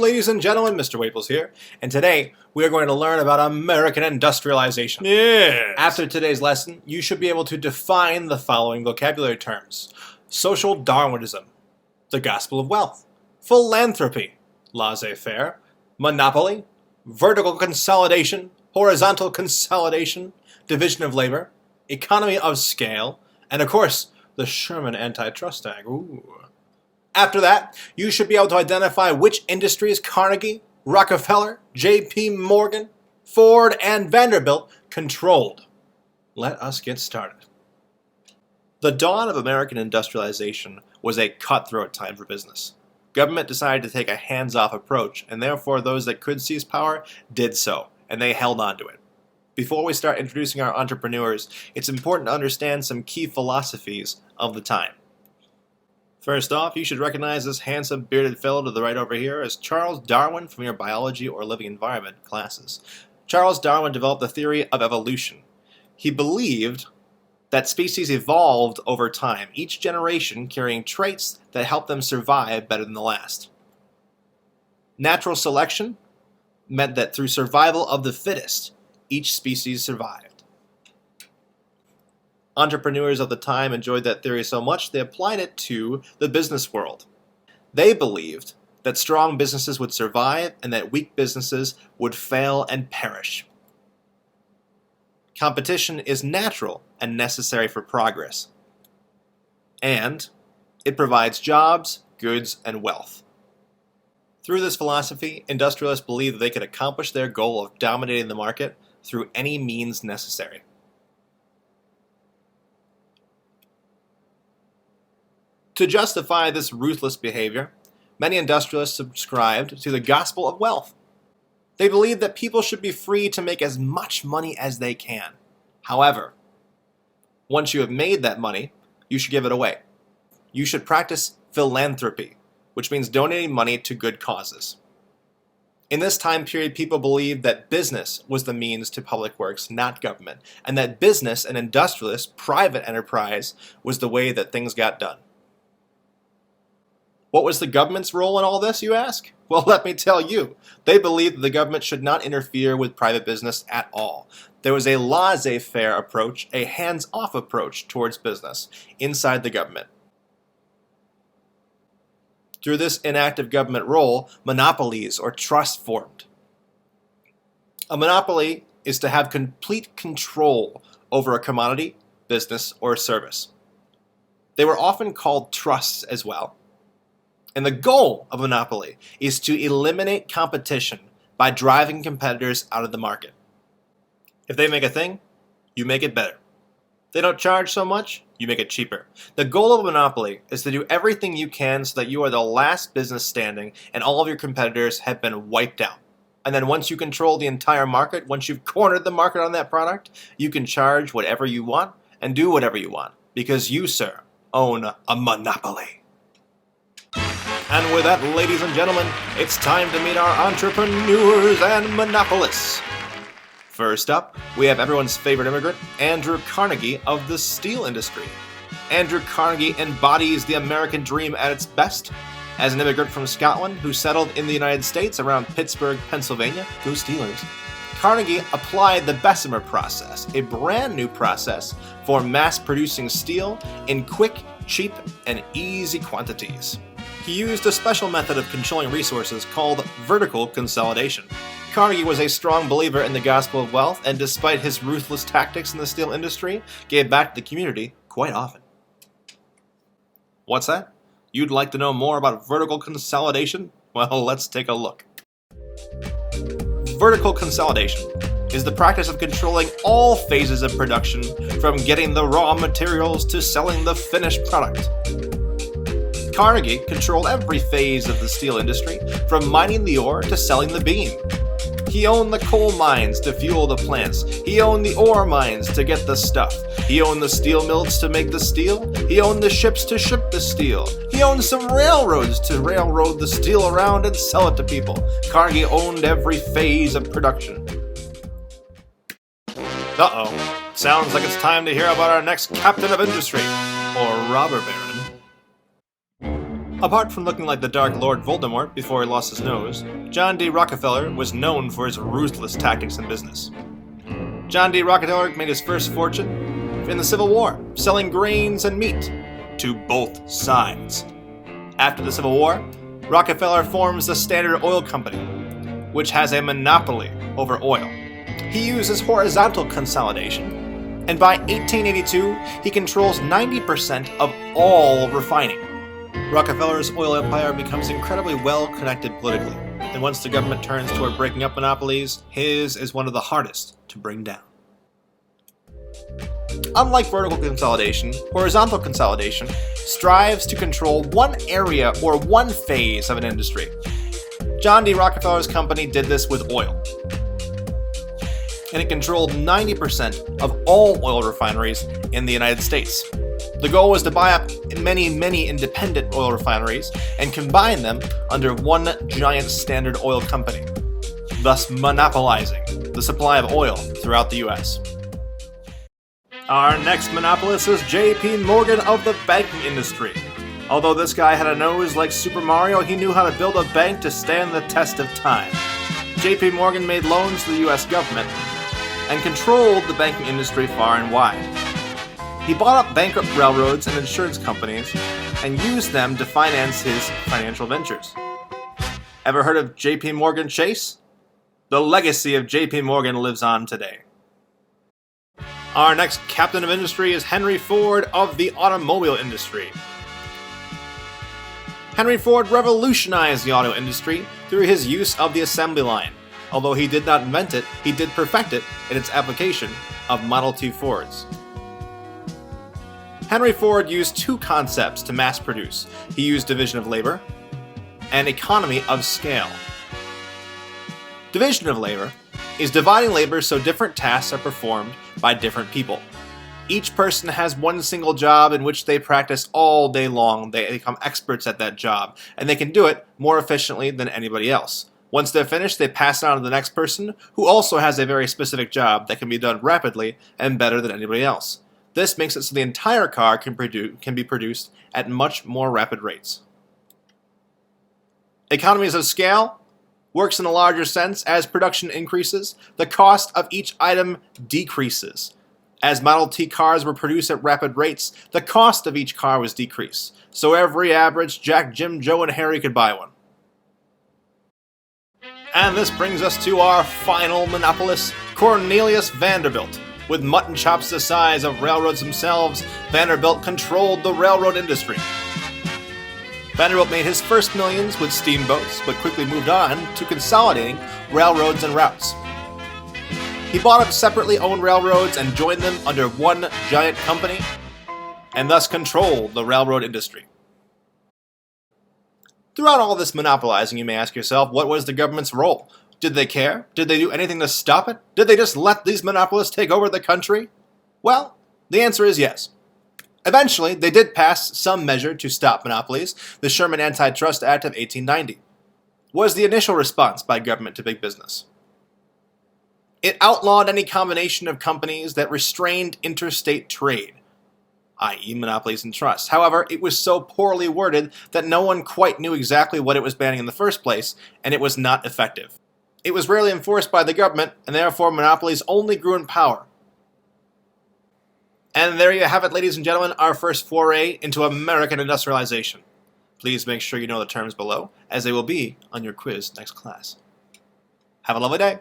ladies and gentlemen, Mr. Waples here, and today we are going to learn about American industrialization. Yes. After today's lesson, you should be able to define the following vocabulary terms: social Darwinism, the gospel of wealth, philanthropy, laissez-faire, monopoly, vertical consolidation, horizontal consolidation, division of labor, economy of scale, and of course, the Sherman Antitrust Act. Ooh. After that, you should be able to identify which industries Carnegie, Rockefeller, J.P. Morgan, Ford, and Vanderbilt controlled. Let us get started. The dawn of American industrialization was a cutthroat time for business. Government decided to take a hands-off approach, and therefore those that could seize power did so, and they held on to it. Before we start introducing our entrepreneurs, it's important to understand some key philosophies of the time. First off, you should recognize this handsome bearded fellow to the right over here as Charles Darwin from your biology or living environment classes. Charles Darwin developed the theory of evolution. He believed that species evolved over time, each generation carrying traits that help them survive better than the last. Natural selection meant that through survival of the fittest, each species survived. Entrepreneurs of the time enjoyed that theory so much they applied it to the business world. They believed that strong businesses would survive and that weak businesses would fail and perish. Competition is natural and necessary for progress. And it provides jobs, goods, and wealth. Through this philosophy, industrialists believed that they could accomplish their goal of dominating the market through any means necessary. To justify this ruthless behavior, many industrialists subscribed to the gospel of wealth. They believed that people should be free to make as much money as they can. However, once you have made that money, you should give it away. You should practice philanthropy, which means donating money to good causes. In this time period, people believed that business was the means to public works, not government, and that business and industrialists, private enterprise, was the way that things got done. What was the government's role in all this, you ask? Well, let me tell you. They believed that the government should not interfere with private business at all. There was a laissez-faire approach, a hands-off approach towards business inside the government. Through this inactive government role, monopolies or trusts formed. A monopoly is to have complete control over a commodity, business, or service. They were often called trusts as well. And the goal of a monopoly is to eliminate competition by driving competitors out of the market. If they make a thing, you make it better. If they don't charge so much, you make it cheaper. The goal of a monopoly is to do everything you can so that you are the last business standing and all of your competitors have been wiped out. And then once you control the entire market, once you've cornered the market on that product, you can charge whatever you want and do whatever you want because you, sir, own a monopoly. And with that, ladies and gentlemen, it's time to meet our entrepreneurs and monopolists. First up, we have everyone's favorite immigrant, Andrew Carnegie of the steel industry. Andrew Carnegie embodies the American dream at its best. As an immigrant from Scotland who settled in the United States around Pittsburgh, Pennsylvania, go Steelers, Carnegie applied the Bessemer process, a brand new process for mass-producing steel in quick, cheap, and easy quantities. He used a special method of controlling resources called vertical consolidation. Carnegie was a strong believer in the gospel of wealth, and despite his ruthless tactics in the steel industry, gave back to the community quite often. What's that? You'd like to know more about vertical consolidation? Well, let's take a look. Vertical consolidation is the practice of controlling all phases of production, from getting the raw materials to selling the finished product. Carnegie controlled every phase of the steel industry, from mining the ore to selling the beam. He owned the coal mines to fuel the plants. He owned the ore mines to get the stuff. He owned the steel mills to make the steel. He owned the ships to ship the steel. He owned some railroads to railroad the steel around and sell it to people. Carnegie owned every phase of production. Uh-oh. Sounds like it's time to hear about our next captain of industry, or robber baron. Apart from looking like the Dark Lord Voldemort before he lost his nose, John D. Rockefeller was known for his ruthless tactics in business. John D. Rockefeller made his first fortune in the Civil War, selling grains and meat to both sides. After the Civil War, Rockefeller forms the Standard Oil Company, which has a monopoly over oil. He uses horizontal consolidation, and by 1882, he controls 90% of all refining. Rockefeller's oil empire becomes incredibly well connected politically, and once the government turns toward breaking up monopolies, his is one of the hardest to bring down. Unlike vertical consolidation, horizontal consolidation strives to control one area or one phase of an industry. John D. Rockefeller's company did this with oil, and it controlled 90% of all oil refineries in the United States. The goal was to buy up many independent oil refineries and combine them under one giant Standard Oil Company, thus monopolizing the supply of oil throughout the US. Our next monopolist is J.P. Morgan of the banking industry. Although this guy had a nose like Super Mario, he knew how to build a bank to stand the test of time. J.P. Morgan made loans to the US government and controlled the banking industry far and wide. He bought up bankrupt railroads and insurance companies and used them to finance his financial ventures. Ever heard of J.P. Morgan Chase? The legacy of J.P. Morgan lives on today. Our next captain of industry is Henry Ford of the automobile industry. Henry Ford revolutionized the auto industry through his use of the assembly line. Although he did not invent it, he did perfect it in its application of Model T Fords. Henry Ford used two concepts to mass produce. He used division of labor and economy of scale. Division of labor is dividing labor so different tasks are performed by different people. Each person has one single job in which they practice all day long. They become experts at that job, and they can do it more efficiently than anybody else. Once they're finished, they pass it on to the next person, who also has a very specific job that can be done rapidly and better than anybody else. This makes it so the entire car can be produced at much more rapid rates. Economies of scale works in a larger sense. As production increases, the cost of each item decreases. As Model T cars were produced at rapid rates, the cost of each car was decreased, so every average Jack, Jim, Joe, and Harry could buy one. And this brings us to our final monopolist, Cornelius Vanderbilt. With mutton chops the size of railroads themselves, Vanderbilt controlled the railroad industry. Vanderbilt made his first millions with steamboats, but quickly moved on to consolidating railroads and routes. He bought up separately owned railroads and joined them under one giant company, and thus controlled the railroad industry. Throughout all this monopolizing, you may ask yourself, what was the government's role? Did they care? Did they do anything to stop it? Did they just let these monopolists take over the country? Well, the answer is yes. Eventually, they did pass some measure to stop monopolies, the Sherman Antitrust Act of 1890. What was the initial response by government to big business? It outlawed any combination of companies that restrained interstate trade, i.e. monopolies and trusts. However, it was so poorly worded that no one quite knew exactly what it was banning in the first place, and it was not effective. It was rarely enforced by the government, and therefore monopolies only grew in power. And there you have it, ladies and gentlemen, our first foray into American industrialization. Please make sure you know the terms below, as they will be on your quiz next class. Have a lovely day.